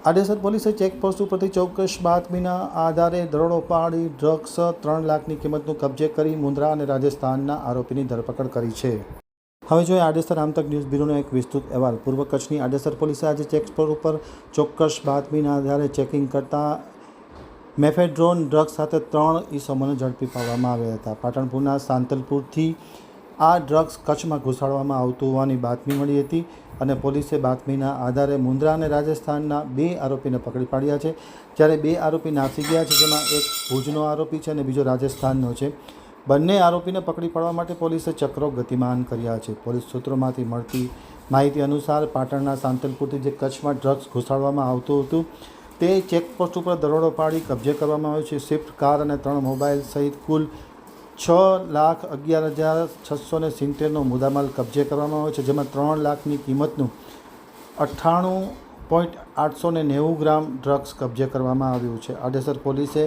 આડેસર પોલીસે ચેકપોસ્ટ ઉપરથી ચોક્કસ બાતમીના આધારે દરોડો પાડી ડ્રગ્સ 3 લાખની કિંમતનું કબજે કરી મુન્દ્રા અને રાજસ્થાનના આરોપીની ધરપકડ કરી છે. હવે જોઈએ આડેસર આમતક ન્યૂઝ બ્યુરોનો એક વિસ્તૃત અહેવાલ. પૂર્વ કચ્છની આડેસર પોલીસે આજે ચેકપોસ્ટ ઉપર ચોક્કસ બાતમીના આધારે ચેકિંગ કરતા મેફેડ્રોન ડ્રગ્સ સાથે 3 ઈસમોને ઝડપી પાડવામાં આવ્યા હતા. પાટણપુરના સાંતલપુરથી આ ડ્રગ્સ કચ્છમાં ઘુસાડવામાં આવતું હોવાની બાતમી મળી હતી અને પોલીસે બાતમીના આધારે મુન્દ્રા અને રાજસ્થાનના 2 આરોપીને પકડી પાડ્યા છે. જ્યારે 2 આરોપી નાસી ગયા છે, જેમાં એક ભુજનો આરોપી છે અને બીજો રાજસ્થાનનો છે. બંને આરોપીને પકડી પાડવા માટે પોલીસે ચક્રો ગતિમાન કર્યા છે. પોલીસ સૂત્રોમાંથી મળતી માહિતી અનુસાર પાટણના સાંતલપુરથી જે કચ્છમાં ડ્રગ્સ ઘુસાડવામાં આવતું હતું તે ચેકપોસ્ટ ઉપર દરોડો પાડી કબજે કરવામાં આવ્યો છે. સ્વિફ્ટ કાર અને 3 મોબાઈલ સહિત કુલ 6,11,670નો મુદ્દામાલ કબજે કરવામાં આવ્યો છે, જેમાં 3 લાખની કિંમતનું 98.890 ગ્રામ ડ્રગ્સ કબજે કરવામાં આવ્યું છે. આડેસર પોલીસે